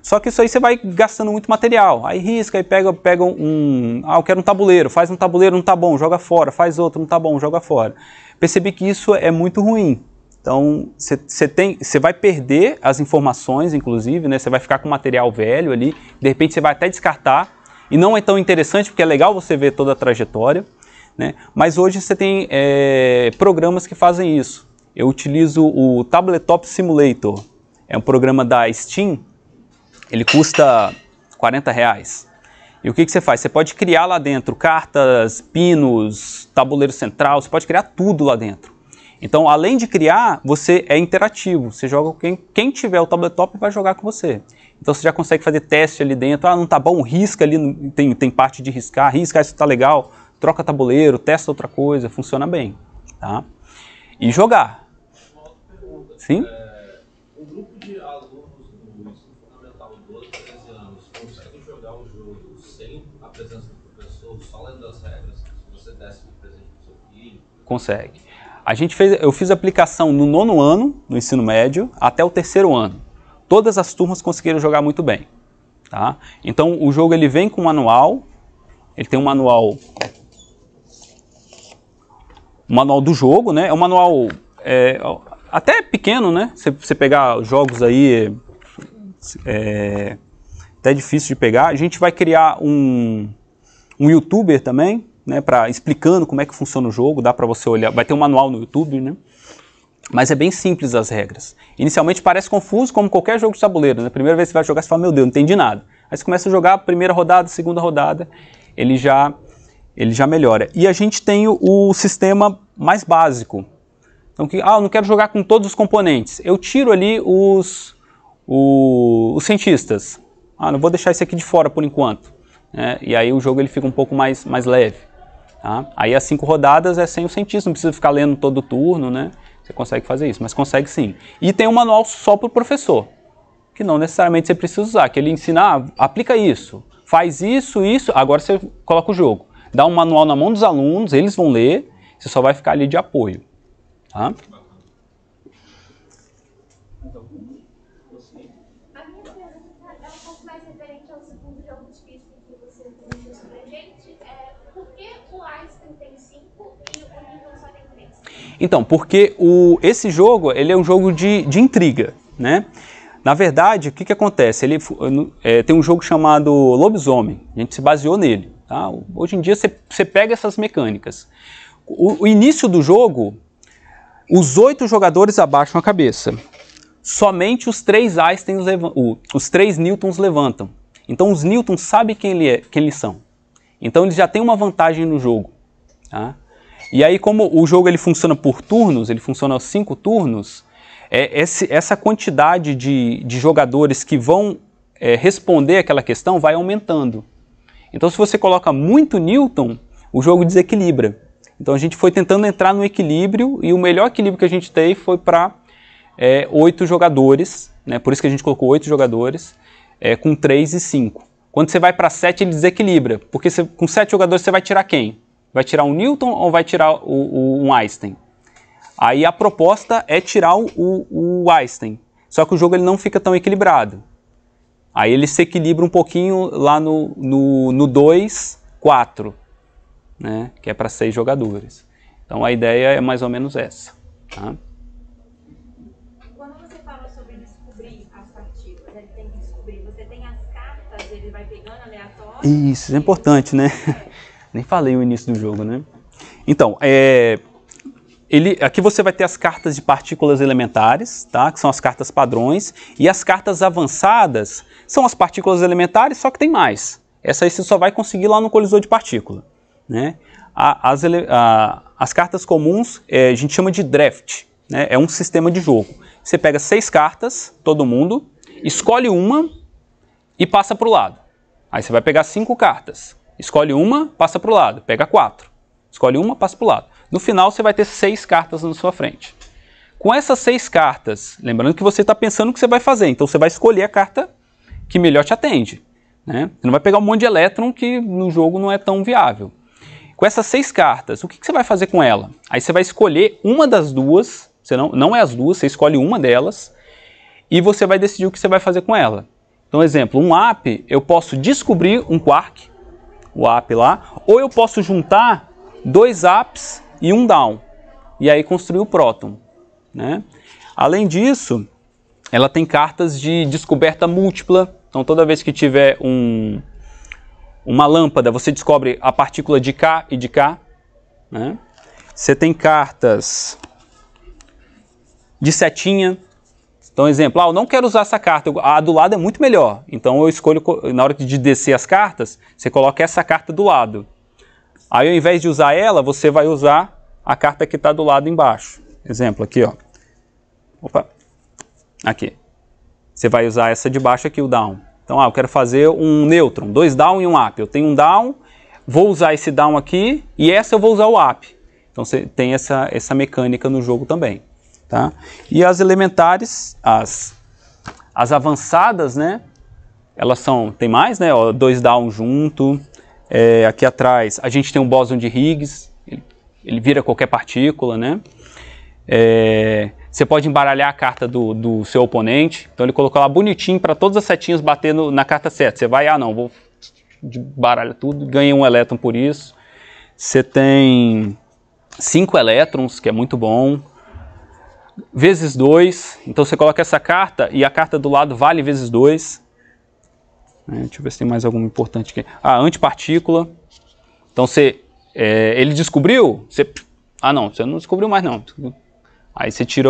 Só que isso aí você vai gastando muito material. Aí risca, aí pega eu quero um tabuleiro, faz um tabuleiro, não tá bom, joga fora, faz outro, não tá bom, joga fora. Percebi que isso é muito ruim. Então, você vai perder as informações, inclusive, né? Você vai ficar com material velho ali, de repente você vai até descartar, e não é tão interessante, porque é legal você ver toda a trajetória, né? Mas hoje você tem programas que fazem isso. Eu utilizo o Tabletop Simulator, é um programa da Steam, ele custa R$40. E o que você faz? Você pode criar lá dentro cartas, pinos, tabuleiro central, você pode criar tudo lá dentro. Então, além de criar, você é interativo. Você joga com quem tiver o tabletop vai jogar com você. Então, você já consegue fazer teste ali dentro. Ah, não tá bom, risca ali, tem parte de riscar. Risca, isso tá legal. Troca tabuleiro, testa outra coisa. Funciona bem, tá? E jogar. Sim? Um grupo de alunos do ensino fundamental, 12, 13 anos, consegue jogar um jogo sem a presença do professor, só lendo as regras, se você desse de presente para o seu filho? Consegue. Eu fiz aplicação no 9º ano, no ensino médio, até o 3º ano. Todas as turmas conseguiram jogar muito bem. Tá? Então, o jogo ele vem com manual, ele tem um manual do jogo, né? É um manual até pequeno, né? Você pegar jogos aí, até difícil de pegar. A gente vai criar um youtuber também, né, explicando como é que funciona o jogo, dá para você olhar, vai ter um manual no YouTube, né? Mas é bem simples as regras. Inicialmente parece confuso, como qualquer jogo de tabuleiro, né? Primeira vez que você vai jogar, você fala, meu Deus, não entendi nada. Aí você começa a jogar, primeira rodada, segunda rodada, ele já melhora. E a gente tem o sistema mais básico. Então, eu não quero jogar com todos os componentes. Eu tiro ali os cientistas. Não vou deixar esse aqui de fora por enquanto. E aí o jogo ele fica um pouco mais leve. Tá? Aí as 5 rodadas é sem o cientista, não precisa ficar lendo todo o turno, né? Você consegue fazer isso, mas consegue sim. E tem um manual só para o professor, que não necessariamente você precisa usar, que ele ensina, aplica isso, faz isso, agora você coloca o jogo. Dá um manual na mão dos alunos, eles vão ler, você só vai ficar ali de apoio. Tá? Então, porque esse jogo ele é um jogo de intriga, né? Na verdade, o que acontece? Tem um jogo chamado Lobisomem, a gente se baseou nele. Tá? Hoje em dia você pega essas mecânicas. O início do jogo, os 8 jogadores abaixam a cabeça. Somente os 3 Einsteins os 3 Newtons levantam. Então os Newtons sabem quem eles são. Então eles já têm uma vantagem no jogo. Tá? E aí, como o jogo ele funciona por turnos, ele funciona aos 5 turnos, essa quantidade de jogadores que vão responder aquela questão vai aumentando. Então, se você coloca muito Newton, o jogo desequilibra. Então, a gente foi tentando entrar no equilíbrio, e o melhor equilíbrio que a gente teve foi para 8 jogadores, né? Por isso que a gente colocou 8 jogadores, com 3 e 5. Quando você vai para 7, ele desequilibra, porque com 7 jogadores você vai tirar quem? Vai tirar um Newton ou vai tirar um Einstein? Aí a proposta é tirar o Einstein. Só que o jogo ele não fica tão equilibrado. Aí ele se equilibra um pouquinho lá no 2, 4, né? Que é para 6 jogadores. Então a ideia é mais ou menos essa. Tá? Quando você fala sobre descobrir as partículas, ele tem que descobrir, você tem as cartas, ele vai pegando aleatório? Isso é importante, né? Nem falei o início do jogo, né? Então, aqui você vai ter as cartas de partículas elementares, tá? Que são as cartas padrões, e as cartas avançadas são as partículas elementares, só que tem mais. Essa aí você só vai conseguir lá no colisor de partícula, né? As cartas comuns a gente chama de draft, né? É um sistema de jogo. Você pega 6 cartas, todo mundo, escolhe uma e passa para o lado. Aí você vai pegar 5 cartas. Escolhe uma, passa para o lado, pega 4. Escolhe uma, passa para o lado. No final você vai ter 6 cartas na sua frente. Com essas 6 cartas, lembrando que você está pensando o que você vai fazer, então você vai escolher a carta que melhor te atende. Né? Você não vai pegar um monte de elétron que no jogo não é tão viável. Com essas 6 cartas, o que você vai fazer com ela? Aí você vai escolher uma das duas, não é as duas, você escolhe uma delas, e você vai decidir o que você vai fazer com ela. Então, exemplo, um up, eu posso descobrir um quark, o up lá, ou eu posso juntar 2 ups e um down, e aí construir o próton. né? Além disso, ela tem cartas de descoberta múltipla. Então, toda vez que tiver uma lâmpada, você descobre a partícula de cá e de cá, né? Você tem cartas de setinha. Então, exemplo, eu não quero usar essa carta, a do lado é muito melhor. Então, eu escolho, na hora de descer as cartas, você coloca essa carta do lado. Aí, ao invés de usar ela, você vai usar a carta que está do lado embaixo. Exemplo, aqui, ó. Opa. Aqui. Você vai usar essa de baixo aqui, o down. Então, eu quero fazer um nêutron, 2 down e um up. Eu tenho um down, vou usar esse down aqui, e essa eu vou usar o up. Então, você tem essa mecânica no jogo também. Tá? E as elementares, as avançadas, né? Elas são, tem mais, né? 2 down junto. Aqui atrás a gente tem um bóson de Higgs, ele vira qualquer partícula, né? Você pode embaralhar a carta do seu oponente. Então ele colocou lá bonitinho para todas as setinhas bater na carta certa. Você vai, não, vou baralhar tudo, ganhei um elétron por isso. Você tem 5 elétrons, que é muito bom. Vezes 2, então você coloca essa carta e a carta do lado vale vezes 2. Deixa eu ver se tem mais alguma importante aqui. Antipartícula. Então ele descobriu, não, você não descobriu mais não. Aí você tira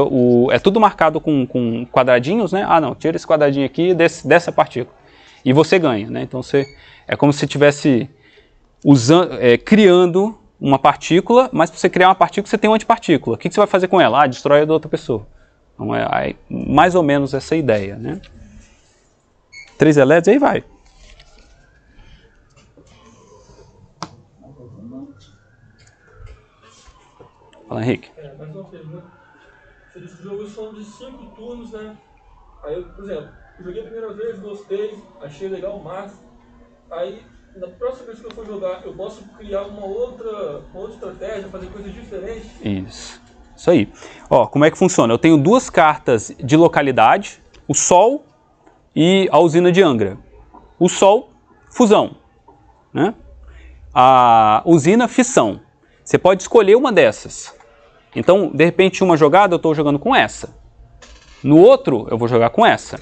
é tudo marcado com quadradinhos, né? Não, tira esse quadradinho aqui dessa partícula. E você ganha, né? Então é como se você estivesse criando uma partícula, mas para você criar uma partícula, você tem uma antipartícula. O que você vai fazer com ela? Destrói a da outra pessoa. Então, mais ou menos essa ideia, né? 3 elétrons, aí vai. Fala, Henrique. Mais uma pergunta. Você disse que jogos são de 5 turnos, né? Aí, por exemplo, eu joguei a primeira vez, gostei, achei legal, massa. Aí, na próxima vez que eu for jogar, eu posso criar uma outra estratégia, fazer coisas diferentes? Isso aí. Como é que funciona? Eu tenho 2 cartas de localidade, o Sol e a usina de Angra. O Sol, fusão, né? A usina, fissão. Você pode escolher uma dessas. Então, de repente, uma jogada eu estou jogando com essa. No outro, eu vou jogar com essa.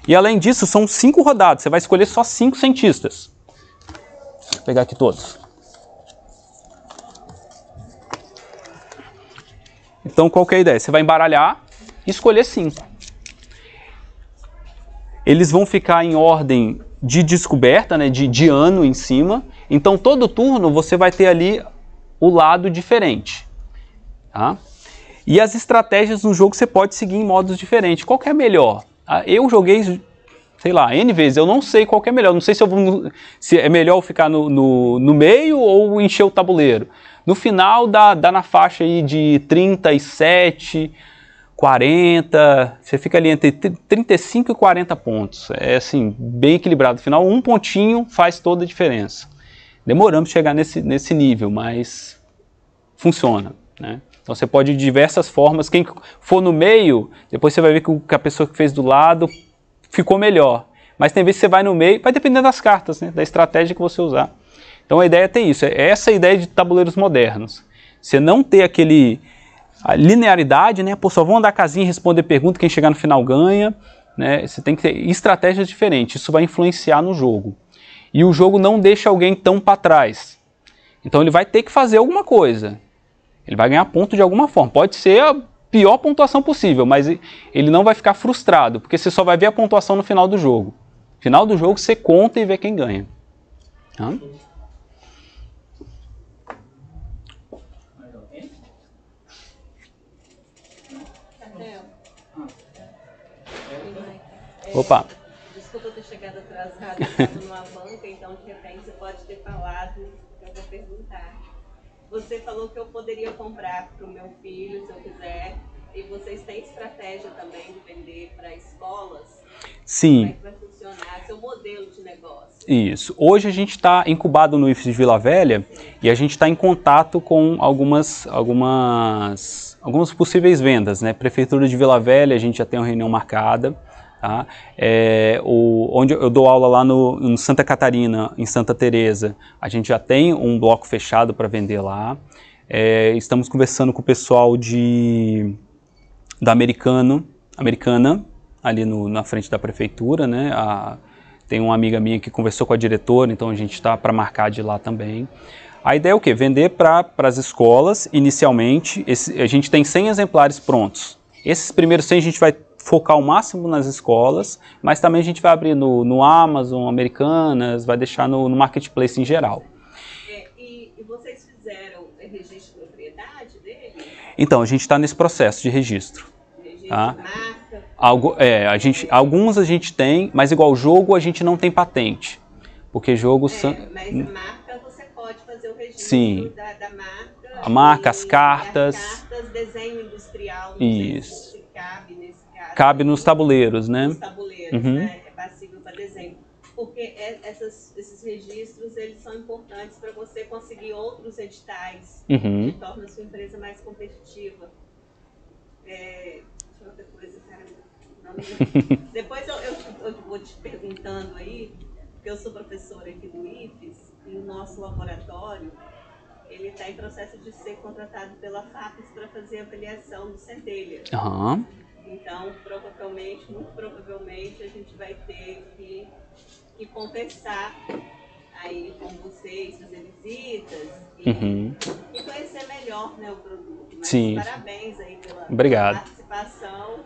E além disso, são 5 rodadas. Você vai escolher só 5 cientistas. Vou pegar aqui todos. Então, qual que é a ideia? Você vai embaralhar e escolher 5. Eles vão ficar em ordem de descoberta, né, de ano em cima. Então, todo turno você vai ter ali o lado diferente. Tá? E as estratégias no jogo você pode seguir em modos diferentes. Qual que é a melhor? Eu joguei, sei lá, N vezes, eu não sei qual que é melhor. Não sei se é melhor ficar no meio ou encher o tabuleiro. No final dá na faixa aí de 37, 40, você fica ali entre 35 e 40 pontos. É assim, bem equilibrado. No final, um pontinho faz toda a diferença. Demoramos chegar nesse nível, mas funciona, né? Então você pode de diversas formas. Quem for no meio, depois você vai ver que a pessoa que fez do lado ficou melhor. Mas tem vezes que você vai no meio, vai depender das cartas, né? Da estratégia que você usar. Então a ideia é ter isso. É essa a ideia de tabuleiros modernos. Você não ter a linearidade, né? Pô, só vão andar casinha e responder pergunta, quem chegar no final ganha, né? Você tem que ter estratégias diferentes. Isso vai influenciar no jogo. E o jogo não deixa alguém tão para trás. Então ele vai ter que fazer alguma coisa. Ele vai ganhar ponto de alguma forma. Pode ser a pior pontuação possível, mas ele não vai ficar frustrado, porque você só vai ver a pontuação no final do jogo. No final do jogo você conta e vê quem ganha. Tá? Opa! Desculpa ter chegado atrasada, eu estava numa banca, então de repente você pode ter falado, eu vou perguntar. Você falou que eu poderia comprar para o meu filho, se eu quiser, e vocês têm estratégia também de vender para escolas? Sim. Como é que vai funcionar? Seu modelo de negócio? Isso. Hoje a gente está incubado no IFES de Vila Velha e a gente está em contato com algumas possíveis vendas, né? Prefeitura de Vila Velha, a gente já tem uma reunião marcada. Tá? Onde eu dou aula lá em Santa Catarina, em Santa Teresa, a gente já tem um bloco fechado para vender lá. Estamos conversando com o pessoal da Americana, ali na frente da prefeitura, né? Tem uma amiga minha que conversou com a diretora, então a gente está para marcar de lá também. A ideia é o quê? Vender para as escolas, inicialmente. A gente tem 100 exemplares prontos. Esses primeiros 100 a gente vai focar ao máximo nas escolas, mas também a gente vai abrir no Amazon, Americanas, vai deixar no Marketplace em geral. E vocês fizeram registro de propriedade dele? Então, a gente está nesse processo de registro. Registro Tá? de marca? Alguns a gente tem, mas igual jogo a gente não tem patente. Porque jogo... Mas a marca você pode fazer o registro Sim. da marca. A marca, as cartas. As cartas, desenho industrial. Isso. Se cabe nesse caso. Cabe nos tabuleiros, né? Nos tabuleiros, né? É passível para desenho. Porque esses registros, eles são importantes para você conseguir outros editais que tornam a sua empresa mais competitiva. Deixa eu ver outra coisa, cara. Depois eu vou te perguntando aí, porque eu sou professora aqui do IFES, e o nosso laboratório, ele está em processo de ser contratado pela FAPES para fazer a avaliação do Centelha. Então, muito provavelmente, a gente vai ter que conversar aí com vocês, fazer visitas e conhecer melhor, né, o produto. Mas Sim. parabéns aí Obrigado. Participação,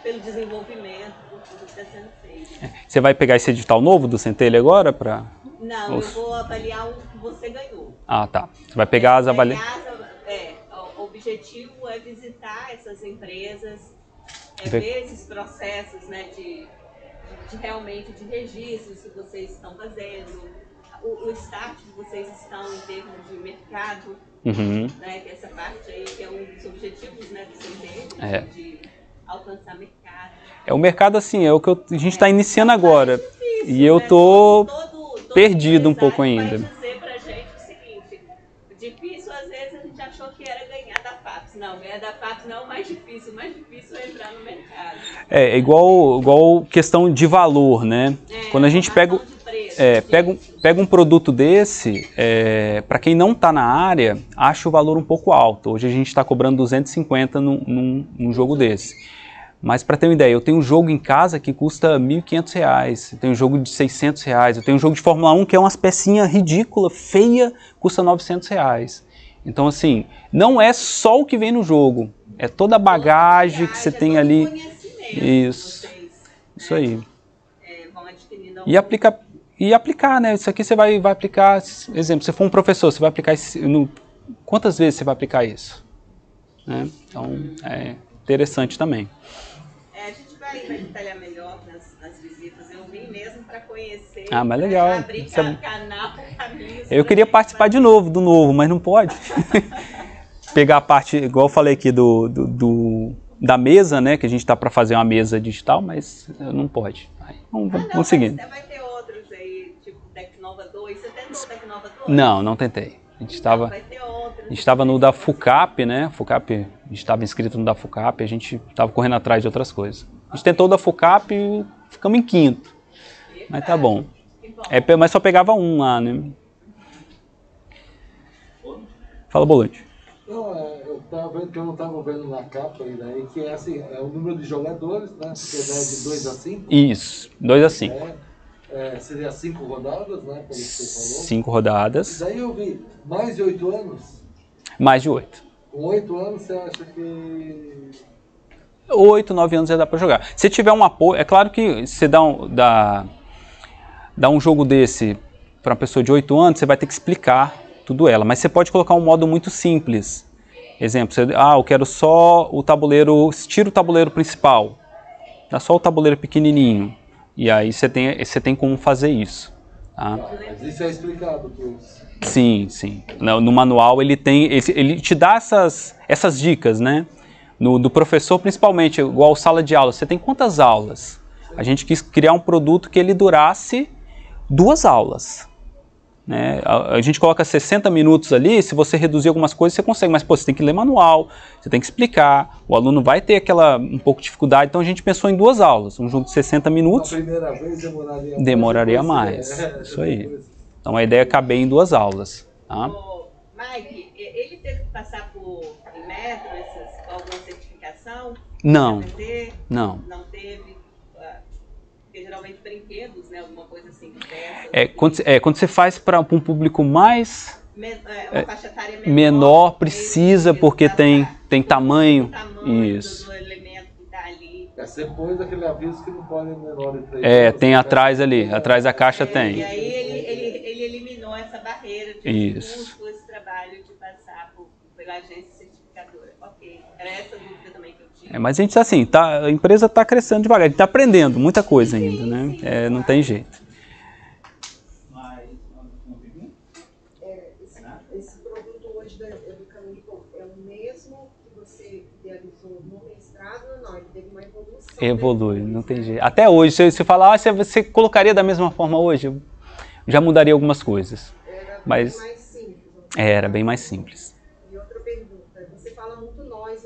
pelo desenvolvimento, por tudo que está sendo feito. Você vai pegar esse edital novo do Centelha agora? Não, eu vou avaliar o que você ganhou. Ah, tá. Você vai pegar as avaliações. O objetivo é visitar essas empresas, ver esses processos, né, de realmente de registros que vocês estão fazendo, o start que vocês estão em termos de mercado, né, que essa parte aí que é um dos objetivos, né, do Centelha, de alcançar mercado. O mercado, assim, é o que a gente está iniciando agora. Difícil, e eu tô perdido um pouco ainda. Vai dizer pra gente o seguinte: difícil, às vezes a gente achou que era ganhar da FAPES. Não, ganhar da FAPES não é o mais difícil é entrar no mercado. É igual questão de valor, né? Quando a gente pega um produto desse, para quem não está na área, acha o valor um pouco alto. Hoje a gente está cobrando 250 num jogo desse. Mas para ter uma ideia, eu tenho um jogo em casa que custa R$ 1.500, eu tenho um jogo de R$ 600, eu tenho um jogo de Fórmula 1 que é umas pecinhas ridículas, feia, custa R$ 900. Então assim, não é só o que vem no jogo, é toda a bagagem que você tem ali. Isso aí. Vão adquirindo e aplicar, né? Isso aqui você vai aplicar, exemplo, se for um professor, você vai aplicar isso, quantas vezes você vai aplicar isso? Né? Então, é interessante também. A gente vai detalhar melhor nas visitas. Eu vim mesmo para conhecer. Mas legal. Abrir canal, caminhos. Eu queria participar de novo, do novo, mas não pode. Pegar a parte, igual eu falei aqui da mesa, né? Que a gente tá para fazer uma mesa digital, mas não pode. Aí, vamos seguindo. Vai ter outros aí, tipo Tecnova 2. Você tentou Tecnova 2? Não tentei. A gente estava no da FUCAP, né? A gente estava inscrito no da FUCAP, a gente estava correndo atrás de outras coisas. A gente tentou o da FUCAP e ficamos em quinto. Mas tá bom. Mas só pegava um lá, né? Fala, Bolante. Eu estava vendo na capa aí, daí, que é assim, é o número de jogadores, né? Que é de 2 a 5. Isso, 2 a 5. Seria 5 rodadas, né? Pelo que você falou. 5 rodadas. E daí eu vi mais de 8 anos. Mais de 8. Com 8 anos você acha que... 8, 9 anos já dá para jogar. Se tiver um apoio, é claro que você dá um jogo desse para uma pessoa de 8 anos, você vai ter que explicar tudo ela. Mas você pode colocar um modo muito simples. Exemplo, eu quero só o tabuleiro, tira o tabuleiro principal. Dá só o tabuleiro pequenininho. E aí você tem como fazer isso. Tá? Mas isso é explicado por isso. Sim. No manual ele te dá essas dicas, né? Do professor, principalmente, igual sala de aula. Você tem quantas aulas? A gente quis criar um produto que ele durasse 2 aulas. Né? A gente coloca 60 minutos ali, se você reduzir algumas coisas, você consegue. Mas você tem que ler manual, você tem que explicar. O aluno vai ter um pouco de dificuldade. Então a gente pensou em 2 aulas. Um jogo de 60 minutos. Na primeira vez demoraria mais. Isso aí. Então a ideia é caber em 2 aulas. Tá? Marcos, Mike, ele teve que passar por Inmetro, alguma certificação? Não, Aprender? não. Não teve? Porque geralmente brinquedos, né? Alguma coisa assim. Quando você faz para um público mais uma faixa etária menor precisa, porque tem tamanho. Isso. Do elemento que está ali. Você pôs aquele aviso que não pode menor de 3 anos. Tem atrás ali, atrás da caixa tem. E aí ele eliminou essa barreira de esse trabalho de passar pela agência certificadora. Ok, era essa dúvida também que eu tinha. Mas a gente assim, a empresa está crescendo devagar, a gente está aprendendo muita coisa ainda, né? Sim, não tem jeito. Esse produto hoje da Educamipel é o mesmo que você idealizou no mestrado ou não? Ele teve uma evolução? Evolui, não tem jeito. Até hoje, se você falar, você colocaria da mesma forma hoje, eu já mudaria algumas coisas. Era mas bem mais simples. Era bem mais simples. E outra pergunta, você fala muito nós.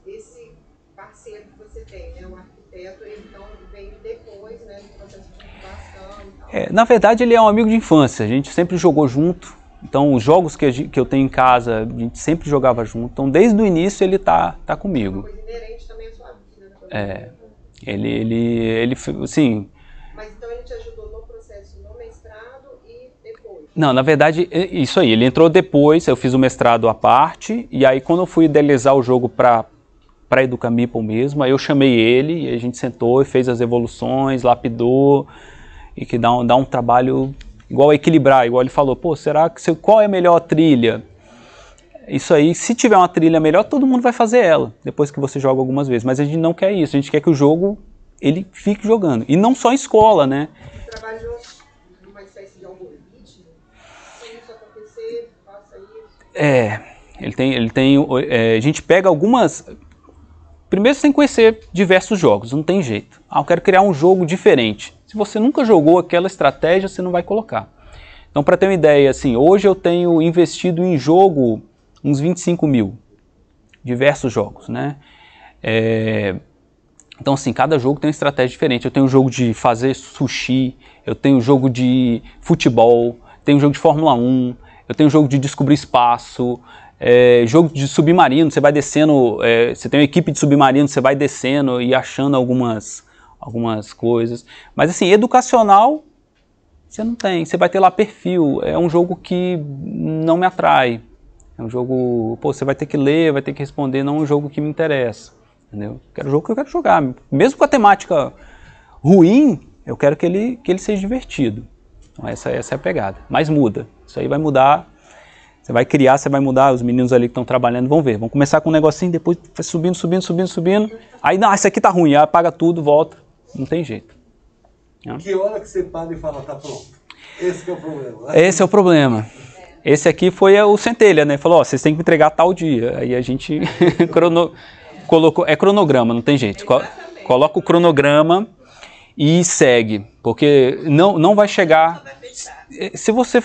Esse parceiro que você tem, né, um arquiteto, ele então veio depois, né, no processo de incubação e tal? Na verdade, ele é um amigo de infância, a gente sempre jogou junto. Então, os jogos que eu tenho em casa, a gente sempre jogava junto. Então, desde o início, ele tá comigo. Uma coisa inerente também à sua vida, né? Ele, assim... Mas então ele te ajudou no processo no mestrado e depois? Não, na verdade, isso aí. Ele entrou depois, eu fiz o mestrado à parte. E aí, quando eu fui idealizar o jogo para Educamipel mesmo, aí eu chamei ele e a gente sentou e fez as evoluções, lapidou. E que dá um trabalho... Igual equilibrar, igual ele falou, qual é a melhor trilha? Isso aí, se tiver uma trilha melhor, todo mundo vai fazer ela, depois que você joga algumas vezes. Mas a gente não quer isso, a gente quer que o jogo, ele fique jogando. E não só em escola, né? Você trabalhou numa espécie de algoritmo? Se isso acontecer, faça isso? A gente pega algumas... Primeiro você tem que conhecer diversos jogos, não tem jeito. Eu quero criar um jogo diferente. Se você nunca jogou aquela estratégia, você não vai colocar. Então, para ter uma ideia, assim, hoje eu tenho investido em jogo uns 25 mil. Diversos jogos, né? Então, assim, cada jogo tem uma estratégia diferente. Eu tenho um jogo de fazer sushi, eu tenho um jogo de futebol, tenho um jogo de Fórmula 1, eu tenho um jogo de descobrir espaço, jogo de submarino, você vai descendo, você tem uma equipe de submarino, você vai descendo e achando algumas coisas. Mas assim, educacional, você não tem. Você vai ter lá perfil, é um jogo que não me atrai. É um jogo, você vai ter que ler, vai ter que responder, não é um jogo que me interessa. Entendeu? Quero jogo que eu quero jogar. Mesmo com a temática ruim, eu quero que ele seja divertido. Então essa é a pegada. Mas muda. Isso aí vai mudar. Você vai criar, você vai mudar, os meninos ali que estão trabalhando vão ver. Vão começar com um negocinho, depois vai subindo. Aí, não, isso aqui tá ruim, aí apaga tudo, volta. Não tem jeito. Que hora que você para e fala, tá pronto? Esse que é o problema. Esse é o problema. Esse aqui foi o Centelha, né? Falou, vocês têm que entregar tal dia. Aí a gente colocou, cronograma, não tem jeito. Coloca o cronograma e segue, porque não vai chegar... Se você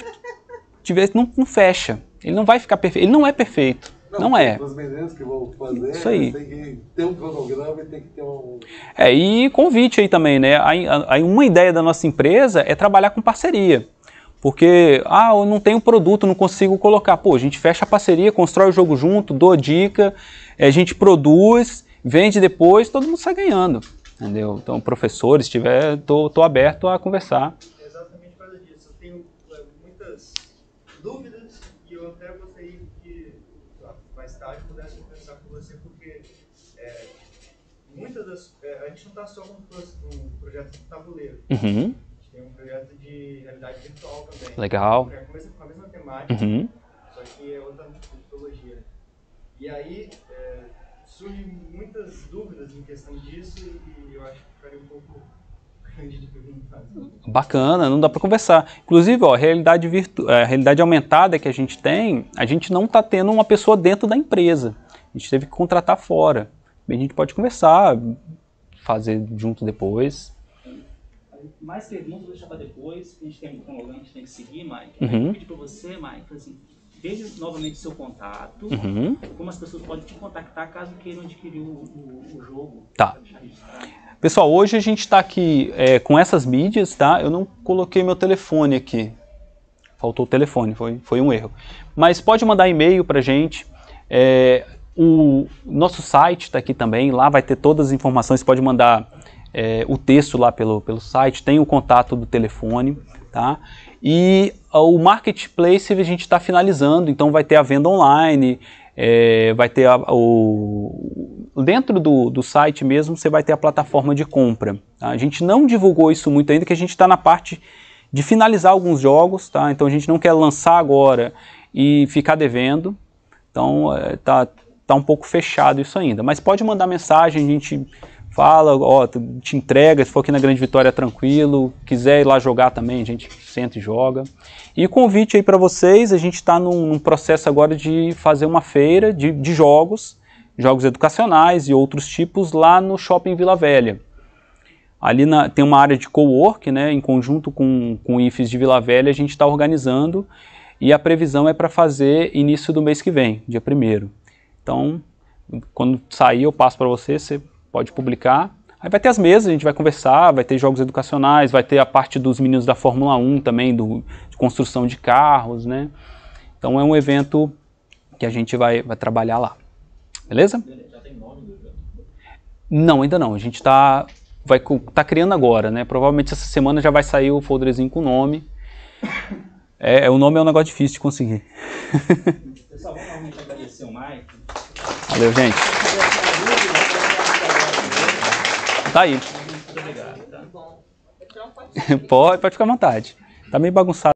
tiver, não fecha. Ele não vai ficar perfeito. Ele não é perfeito. Não é. Os meninos que vão fazer, isso aí. Tem que ter um cronograma e tem que ter um... E convite aí também, né? Aí uma ideia da nossa empresa é trabalhar com parceria. Porque, eu não tenho produto, não consigo colocar. Pô, a gente fecha a parceria, constrói o jogo junto, dou dica, a gente produz, vende depois, todo mundo sai ganhando. Entendeu? Então, professores, se tiver, tô aberto a conversar. Exatamente por causa disso. Eu tenho muitas dúvidas e eu até gostaria que mais tarde pudesse conversar com você, porque muitas das... a gente não está só com um projeto de tabuleiro. Uhum. A gente tem um projeto de realidade virtual também. Legal. Começa com a mesma temática, só que é outra metodologia. E aí surgem muitas dúvidas em questão disso e eu acho que ficaria um pouco grande de perguntar. Bacana, não dá para conversar. Inclusive, a realidade aumentada que a gente não está tendo uma pessoa dentro da empresa. A gente teve que contratar fora. A gente pode conversar, fazer junto depois. Mais perguntas, vou deixar para depois. A gente tem um cronograma, a gente tem que seguir, Mike. Eu vou pedir para você, Mike, assim, veja novamente o seu contato, como as pessoas podem te contactar caso queiram adquirir o jogo. Tá. Pessoal, hoje a gente está aqui com essas mídias, tá? Eu não coloquei meu telefone aqui. faltou o telefone, foi um erro. Mas pode mandar e-mail para a gente. O nosso site está aqui também, lá vai ter todas as informações, pode mandar o texto lá pelo site, tem o contato do telefone, tá? E o Marketplace a gente está finalizando, então vai ter a venda online, vai ter dentro do site mesmo você vai ter a plataforma de compra. Tá? A gente não divulgou isso muito ainda, que a gente está na parte de finalizar alguns jogos, tá? Então a gente não quer lançar agora e ficar devendo, então tá um pouco fechado isso ainda. Mas pode mandar mensagem, a gente fala, te entrega, se for aqui na Grande Vitória tranquilo, quiser ir lá jogar também, a gente senta e joga. E convite aí para vocês, a gente está num processo agora de fazer uma feira de jogos educacionais e outros tipos lá no Shopping Vila Velha. Ali tem uma área de cowork, né, em conjunto com o IFES de Vila Velha, a gente está organizando e a previsão é para fazer início do mês que vem, dia 1º. Então, quando sair eu passo para você pode publicar. Aí vai ter as mesas, a gente vai conversar, vai ter jogos educacionais, vai ter a parte dos meninos da Fórmula 1 também, de construção de carros, né? Então é um evento que a gente vai trabalhar lá. Beleza? Já tem nome do evento? Não, ainda não. A gente tá criando agora, né? Provavelmente essa semana já vai sair o folderzinho com o nome. O nome é um negócio difícil de conseguir. Pessoal, vamos realmente agradecer o Mike. Valeu, gente. Tá aí. Muito obrigado. Tá? Bom, então pode Pode ficar à vontade. Tá meio bagunçado.